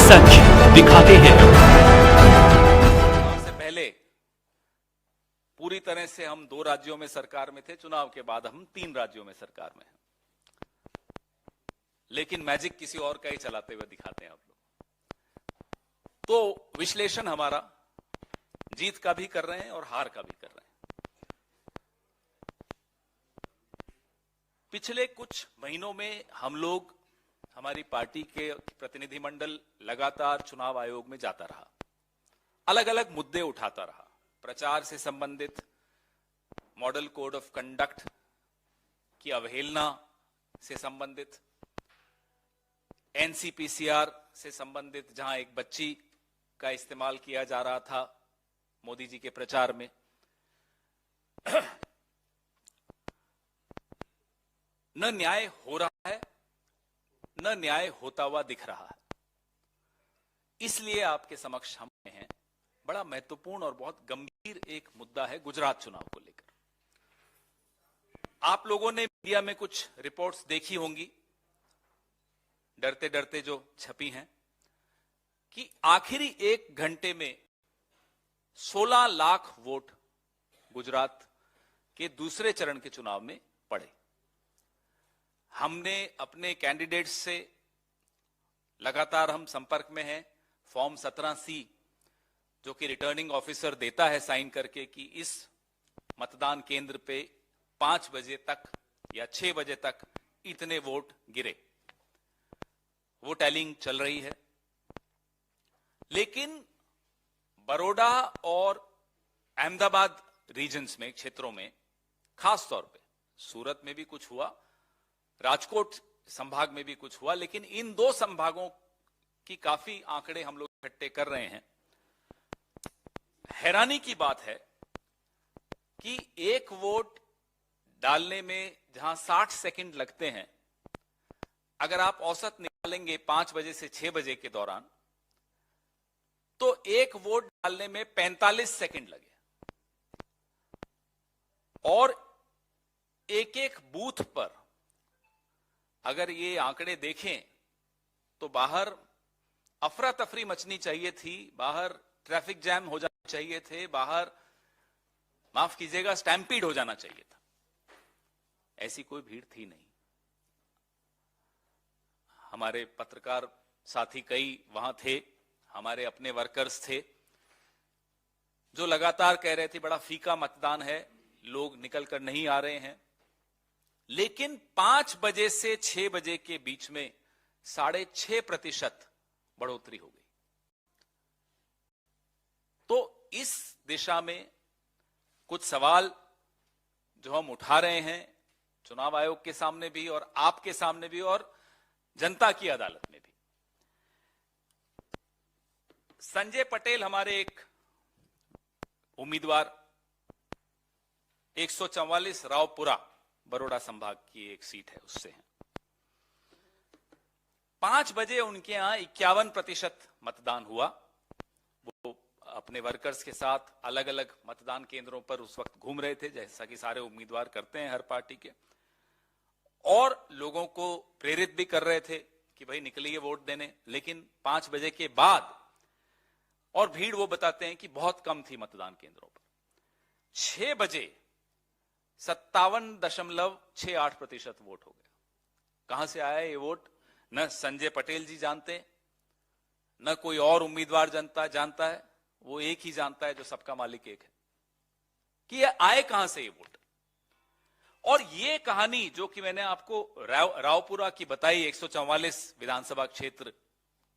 सच दिखाते हैं। से पहले पूरी तरह से हम 2 राज्यों में सरकार में थे, चुनाव के बाद हम 3 राज्यों में सरकार में हैं। लेकिन मैजिक किसी और का ही चलाते हुए दिखाते हैं आप लोग। तो विश्लेषण हमारा जीत का भी कर रहे हैं और हार का भी कर रहे हैं। पिछले कुछ महीनों में हम लोग, हमारी पार्टी के प्रतिनिधिमंडल लगातार चुनाव आयोग में जाता रहा, अलग अलग मुद्दे उठाता रहा। प्रचार से संबंधित, मॉडल कोड ऑफ कंडक्ट की अवहेलना से संबंधित, एनसीपीसीआर से संबंधित, जहां एक बच्ची का इस्तेमाल किया जा रहा था मोदी जी के प्रचार में। न न्याय हो रहा है, न न्याय होता हुआ दिख रहा है। इसलिए आपके समक्ष हम हैं, बड़ा महत्वपूर्ण और बहुत गंभीर एक मुद्दा है गुजरात चुनाव को लेकर। आप लोगों ने मीडिया में कुछ रिपोर्ट्स देखी होंगी, डरते डरते जो छपी हैं, कि आखिरी 1 घंटे में 16 लाख वोट गुजरात के दूसरे चरण के चुनाव में पड़े। हमने अपने कैंडिडेट्स से लगातार हम संपर्क में हैं। फॉर्म 17C जो कि रिटर्निंग ऑफिसर देता है साइन करके कि इस मतदान केंद्र पे 5 बजे तक या 6 बजे तक इतने वोट गिरे, वो टैलिंग चल रही है। लेकिन बड़ौदा और अहमदाबाद रीजन्स में, क्षेत्रों में, खास तौर पे सूरत में भी कुछ हुआ, राजकोट संभाग में भी कुछ हुआ, लेकिन इन 2 संभागों की काफी आंकड़े हम लोग इकट्ठे कर रहे हैं। हैरानी की बात है कि 1 वोट डालने में जहां 60 सेकंड लगते हैं, अगर आप औसत निकालेंगे 5 बजे से 6 बजे के दौरान, तो 1 वोट डालने में 45 सेकंड लगे। और एक बूथ पर अगर ये आंकड़े देखें तो बाहर अफरा तफरी मचनी चाहिए थी, बाहर ट्रैफिक जैम हो जाना चाहिए थे, बाहर, माफ कीजिएगा, स्टैम्पीड हो जाना चाहिए था। ऐसी कोई भीड़ थी नहीं। हमारे पत्रकार साथी कई वहां थे, हमारे अपने वर्कर्स थे, जो लगातार कह रहे थे बड़ा फीका मतदान है, लोग निकल कर नहीं आ रहे हैं। लेकिन 5 बजे से 6 बजे के बीच में 6.5% बढ़ोतरी हो गई। तो इस दिशा में कुछ सवाल जो हम उठा रहे हैं चुनाव आयोग के सामने भी और आपके सामने भी और जनता की अदालत में भी। संजय पटेल हमारे एक उम्मीदवार, 144 रावपुरा बड़ौदा संभाग की एक सीट है, उससे हैं। 5 बजे उनके यहां 51% मतदान हुआ। वो अपने वर्कर्स के साथ अलग अलग मतदान केंद्रों पर उस वक्त घूम रहे थे, जैसा कि सारे उम्मीदवार करते हैं हर पार्टी के, और लोगों को प्रेरित भी कर रहे थे कि भाई निकलिए वोट देने। लेकिन 5 बजे के बाद, और भीड़ वो बताते हैं कि बहुत कम थी मतदान केंद्रों पर, 6 बजे 57.68% वोट हो गया। कहां से आया ये वोट, न संजय पटेल जी जानते, न कोई और उम्मीदवार जानता है। वो एक ही जानता है, जो सबका मालिक एक है, कि ये आए कहां से ये वोट। और ये कहानी जो कि मैंने आपको रावपुरा की बताई, 144 विधानसभा क्षेत्र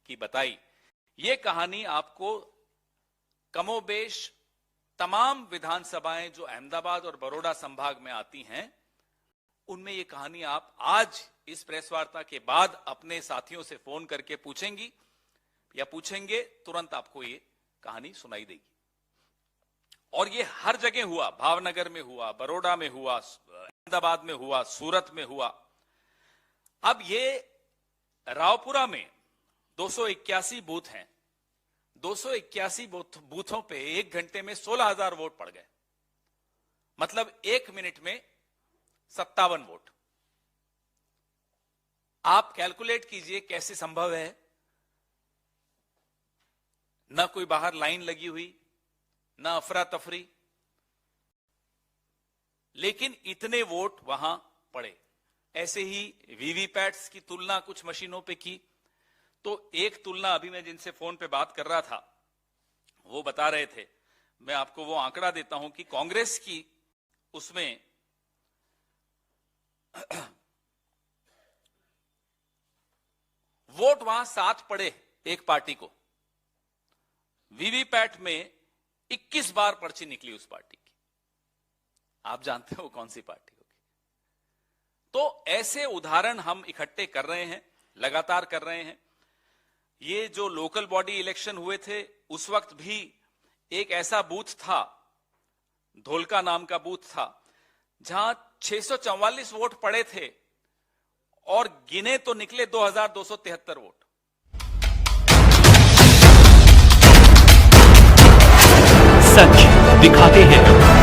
की बताई, ये कहानी आपको कमोबेश तमाम विधानसभाएं जो अहमदाबाद और बड़ौदा संभाग में आती हैं, उनमें ये कहानी आप आज इस प्रेस वार्ता के बाद अपने साथियों से फोन करके पूछेंगी या पूछेंगे, तुरंत आपको ये कहानी सुनाई देगी। और ये हर जगह हुआ, भावनगर में हुआ, बड़ौदा में हुआ, अहमदाबाद में हुआ, सूरत में हुआ। अब ये रावपुरा में 281 बूथ हैं, 281 बूथों पे 1 घंटे में 16,000 वोट पड़ गए। मतलब 1 मिनट में 57 वोट। आप कैलकुलेट कीजिए कैसे संभव है न कोई बाहर लाइन लगी हुई, न अफरा तफरी, लेकिन इतने वोट वहां पड़े। ऐसे ही वीवीपैट्स की तुलना कुछ मशीनों पे की, तो एक तुलना अभी मैं जिनसे फोन पे बात कर रहा था वो बता रहे थे, मैं आपको वो आंकड़ा देता हूं कि कांग्रेस की उसमें वोट वहां 7 पड़े एक पार्टी को, वीवीपैट में 21 बार पर्ची निकली उस पार्टी की। आप जानते हो कौन सी पार्टी होगी। तो ऐसे उदाहरण हम इकट्ठे कर रहे हैं, लगातार कर रहे हैं। ये जो लोकल बॉडी इलेक्शन हुए थे उस वक्त भी एक ऐसा बूथ था, धोलका नाम का बूथ था, जहां 644 वोट पड़े थे और गिने तो निकले 2273 वोट। सच दिखाते हैं।